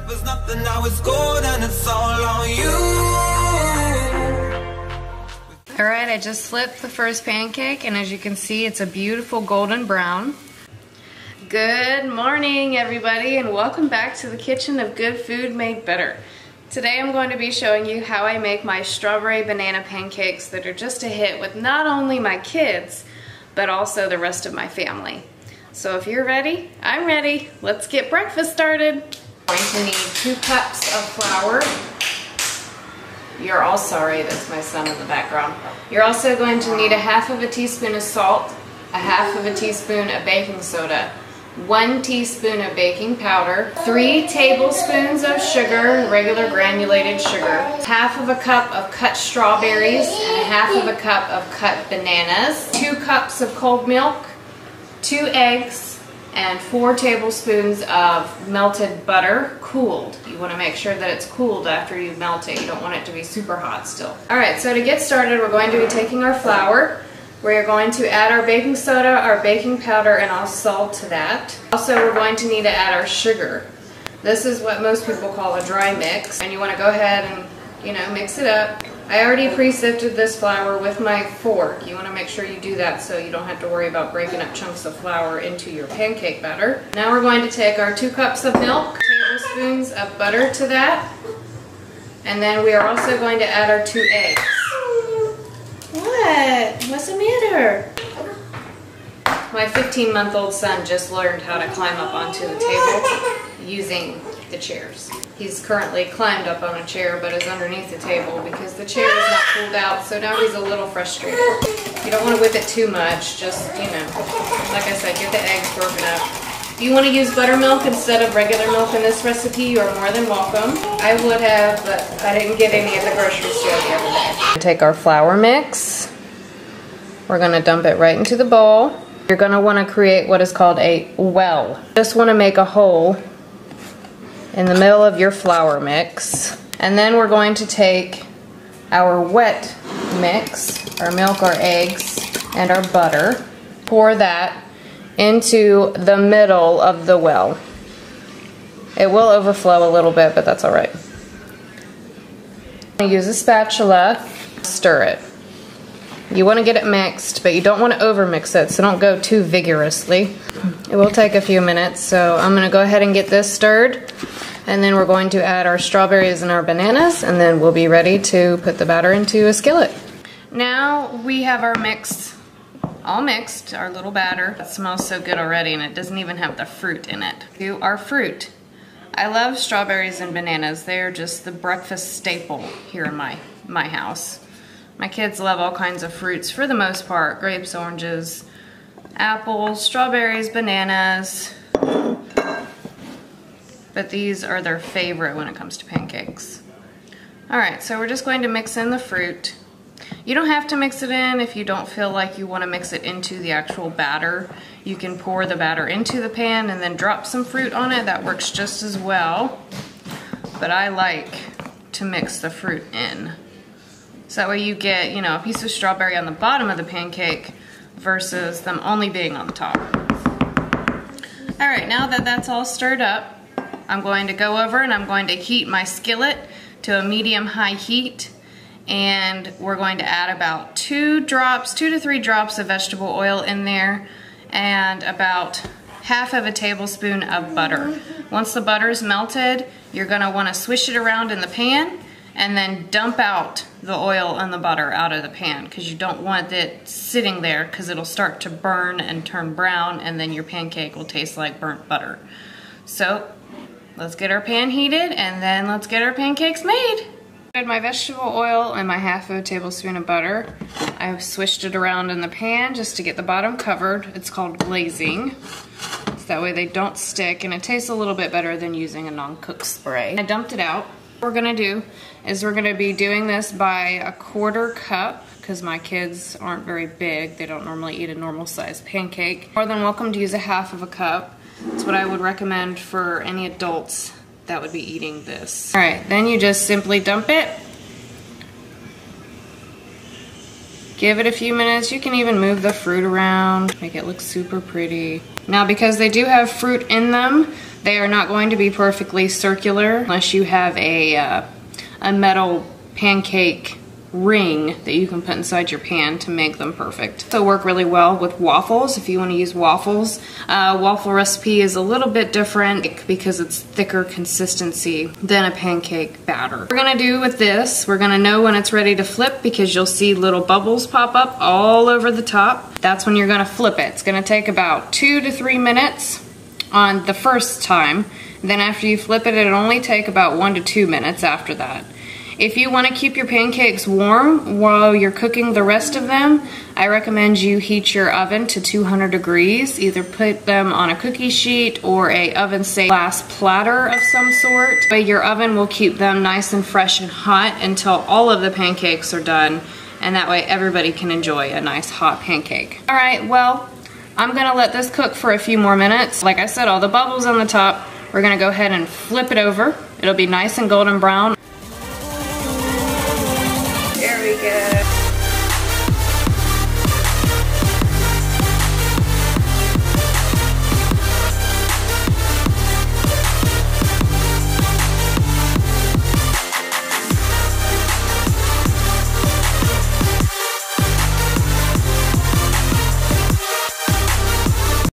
was nothing, now it's gold and it's all on you. Alright, I just flipped the first pancake, and as you can see, it's a beautiful golden brown. Good morning, everybody, and welcome back to the kitchen of Good Food Made Better. Today I'm going to be showing you how I make my strawberry banana pancakes that are just a hit with not only my kids, but also the rest of my family. So if you're ready, I'm ready. Let's get breakfast started. I'm going to need 2 cups of flour. You're all sorry, that's my son in the background. You're also going to need 1/2 teaspoon of salt, 1/2 teaspoon of baking soda, 1 teaspoon of baking powder, 3 tablespoons of sugar, regular granulated sugar, 1/2 cup of cut strawberries, and 1/2 cup of cut bananas, 2 cups of cold milk, 2 eggs, and 4 tablespoons of melted butter, cooled. You want to make sure that it's cooled after you melt it. You don't want it to be super hot still. Alright, so to get started, we're going to be taking our flour. We're going to add our baking soda, our baking powder, and our salt to that. Also, we're going to need to add our sugar. This is what most people call a dry mix, and you want to go ahead and, mix it up. I already pre-sifted this flour with my fork. You want to make sure you do that so you don't have to worry about breaking up chunks of flour into your pancake batter. Now we're going to take our 2 cups of milk, tablespoons of butter to that, and then we are also going to add our 2 eggs. What? What's the matter? My 15-month-old son just learned how to climb up onto the table using the chairs. He's currently climbed up on a chair but is underneath the table because the chair is not pulled out, so now he's a little frustrated. You don't want to whip it too much, just, like I said, get the eggs broken up. If you want to use buttermilk instead of regular milk in this recipe, you are more than welcome. I would have, but I didn't get any at the grocery store the other day. Take our flour mix. We're going to dump it right into the bowl. You're going to want to create what is called a well. Just want to make a hole in the middle of your flour mix. And then we're going to take our wet mix, our milk, our eggs, and our butter. Pour that into the middle of the well. It will overflow a little bit, but that's alright. Use a spatula, stir it. You want to get it mixed, but you don't want to over-mix it, so don't go too vigorously. It will take a few minutes, so I'm going to go ahead and get this stirred, and then we're going to add our strawberries and our bananas, and then we'll be ready to put the batter into a skillet. Now we have our mix all mixed, our little batter. It smells so good already, and it doesn't even have the fruit in it. Do our fruit. I love strawberries and bananas. They are just the breakfast staple here in my house. My kids love all kinds of fruits for the most part. Grapes, oranges, apples, strawberries, bananas. But these are their favorite when it comes to pancakes. Alright, so we're just going to mix in the fruit. You don't have to mix it in if you don't feel like you want to mix it into the actual batter. You can pour the batter into the pan and then drop some fruit on it. That works just as well. But I like to mix the fruit in. So that way you get, a piece of strawberry on the bottom of the pancake versus them only being on the top. Alright, now that that's all stirred up, I'm going to go over and I'm going to heat my skillet to a medium-high heat. And we're going to add about 2 to 3 drops of vegetable oil in there and about 1/2 tablespoon of butter. Once the butter is melted, you're going to want to swish it around in the pan and then dump out the oil and the butter out of the pan because you don't want it sitting there because it'll start to burn and turn brown and then your pancake will taste like burnt butter. So let's get our pan heated and then let's get our pancakes made. I add my vegetable oil and my 1/2 tablespoon of butter. I've swished it around in the pan just to get the bottom covered. It's called glazing. So that way they don't stick and it tastes a little bit better than using a non-cook spray. I dumped it out. What we're going to do is we're going to be doing this by 1/4 cup because my kids aren't very big. They don't normally eat a normal sized pancake. More than welcome to use 1/2 cup. That's what I would recommend for any adults that would be eating this. Alright, then you just simply dump it. Give it a few minutes. You can even move the fruit around, make it look super pretty. Now because they do have fruit in them, They are not going to be perfectly circular unless you have a metal pancake ring that you can put inside your pan to make them perfect. They'll work really well with waffles if you want to use waffles. Waffle recipe is a little bit different because it's thicker consistency than a pancake batter. What we're gonna do with this, we're gonna know when it's ready to flip because you'll see little bubbles pop up all over the top. That's when you're gonna flip it. It's gonna take about 2 to 3 minutes on the first time. Then after you flip it, it'll only take about 1 to 2 minutes after that. If you want to keep your pancakes warm while you're cooking the rest of them, I recommend you heat your oven to 200 degrees. Either put them on a cookie sheet or a oven-safe glass platter of some sort. But your oven will keep them nice and fresh and hot until all of the pancakes are done, and that way everybody can enjoy a nice hot pancake. All right, well, I'm gonna let this cook for a few more minutes. Like I said, all the bubbles on the top, we're gonna go ahead and flip it over. It'll be nice and golden brown. There we go.